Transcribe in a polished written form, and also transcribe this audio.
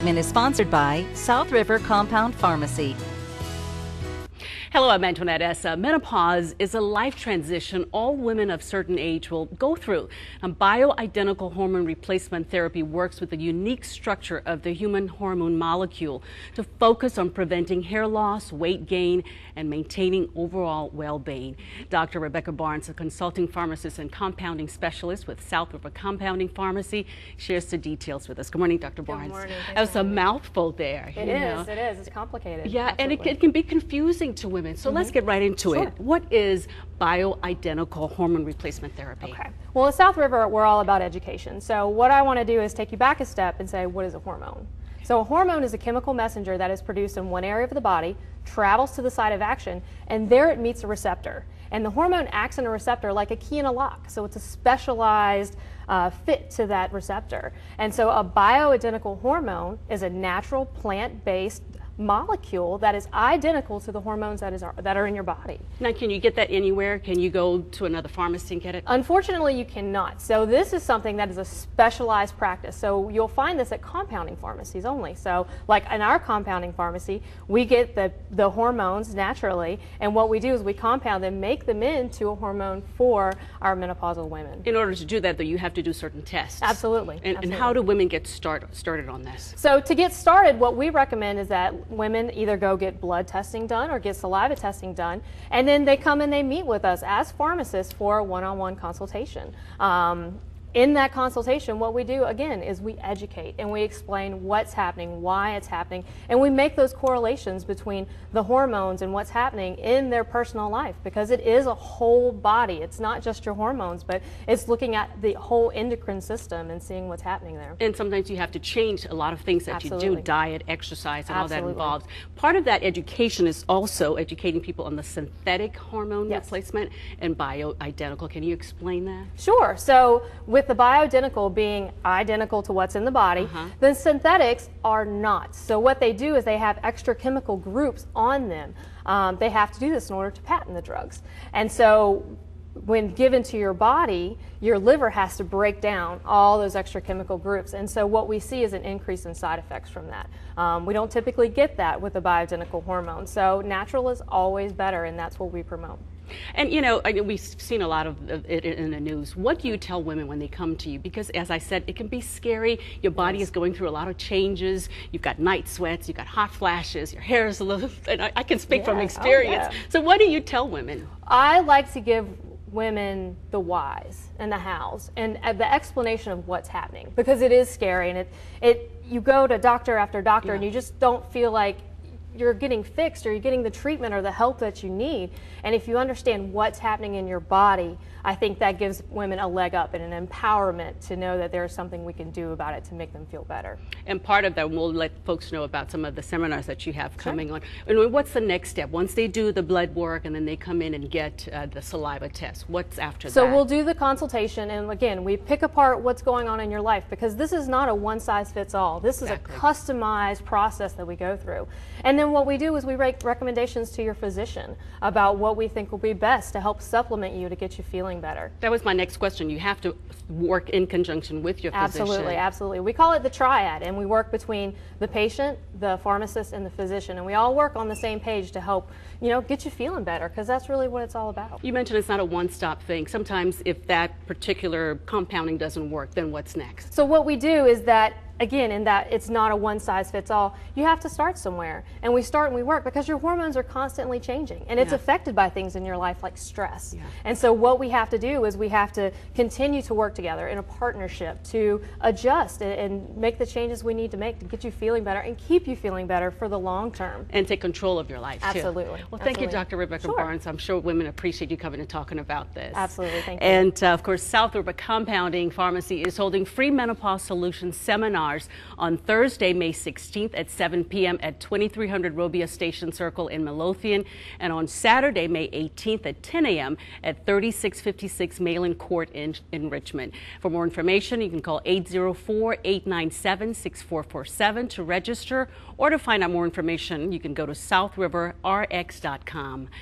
Is sponsored by South River Compound Pharmacy. Hello, I'm Antoinette Essa. Menopause is a life transition all women of certain age will go through. Bioidentical hormone replacement therapy works with the unique structure of the human hormone molecule to focus on preventing hair loss, weight gain, and maintaining overall well-being. Dr. Rebecca Barnes, a consulting pharmacist and compounding specialist with South River Compounding Pharmacy, shares the details with us. Good morning, Dr. Barnes. Good morning. That was a mouthful there. It is. It's complicated. Yeah, Absolutely. and it can be confusing to women. So let's get right into Sure. it. What is bioidentical hormone replacement therapy? Okay. Well, at South River, we're all about education. So what I want to do is take you back a step and say, what is a hormone? So a hormone is a chemical messenger that is produced in one area of the body, travels to the site of action, and there it meets a receptor. And the hormone acts in a receptor like a key in a lock. So it's a specialized fit to that receptor. And so a bioidentical hormone is a natural plant-based molecule that is identical to the hormones that are in your body. Now, can you get that anywhere? Can you go to another pharmacy and get it? Unfortunately, you cannot. So this is something that is a specialized practice. So you'll find this at compounding pharmacies only. So like in our compounding pharmacy, we get the hormones naturally, and what we do is we compound them, make them into a hormone for our menopausal women. In order to do that, though, you have to do certain tests. Absolutely. And how do women get started on this? So to get started, what we recommend is that women either go get blood testing done or get saliva testing done, and then they come and they meet with us as pharmacists for a one-on-one consultation. In that consultation, what we do, again, is we educate and we explain what's happening, why it's happening, and we make those correlations between the hormones and what's happening in their personal life, because it is a whole body. It's not just your hormones, but it's looking at the whole endocrine system and seeing what's happening there. And sometimes you have to change a lot of things that Absolutely. you do, diet, exercise, and Absolutely. all that involves. Part of that education is also educating people on the synthetic hormone Yes. replacement and bioidentical. Can you explain that? Sure. So with the bioidentical being identical to what's in the body, the synthetics are not. So what they do is they have extra chemical groups on them. They have to do this in order to patent the drugs. And so when given to your body, your liver has to break down all those extra chemical groups. And so what we see is an increase in side effects from that. We don't typically get that with the bioidentical hormone. So natural is always better, and that's what we promote. And you know, we've seen a lot of it in the news. What do you tell women when they come to you? Because as I said, it can be scary. Your body is going through a lot of changes. You've got night sweats, you've got hot flashes, your hair is a little, and I can speak from experience. So what do you tell women? I like to give women the whys and the hows and the explanation of what's happening, because it is scary, and you go to doctor after doctor and you just don't feel like you're getting fixed or you're getting the treatment or the help that you need. And if you understand what's happening in your body, I think that gives women a leg up and an empowerment to know that there's something we can do about it to make them feel better. And part of that, we'll let folks know about some of the seminars that you have coming on. And what's the next step? Once they do the blood work and then they come in and get the saliva test, what's after that? So we'll do the consultation, and again, we pick apart what's going on in your life, because this is not a one-size-fits-all. This is a customized process that we go through. And then what we do is we make recommendations to your physician about what we think will be best to help supplement you to get you feeling better. That was my next question. You have to work in conjunction with your physician. Absolutely, absolutely. We call it the triad, and we work between the patient, the pharmacist, and the physician, and we all work on the same page to help, you know, get you feeling better, because that's really what it's all about. You mentioned it's not a one-stop thing. Sometimes if that particular compounding doesn't work, then what's next? So what we do is that, again, in that it's not a one-size-fits-all, you have to start somewhere. And we start and we work, because your hormones are constantly changing, and it's affected by things in your life like stress. And so what we have to do is we have to continue to work together in a partnership to adjust and make the changes we need to make to get you feeling better and keep you feeling better for the long term. And take control of your life, too. Absolutely. Well, thank you, Dr. Rebecca Barnes. I'm sure women appreciate you coming and talking about this. Absolutely, thank you. And of course, South River Compounding Pharmacy is holding free menopause solutions seminars on Thursday, May 16th at 7 p.m. at 2300 Robia Station Circle in Midlothian, and on Saturday, May 18th at 10 a.m. at 3656 Malin Court in Richmond. For more information, you can call 804-897-6447 to register, or to find out more information, you can go to southriverrx.com.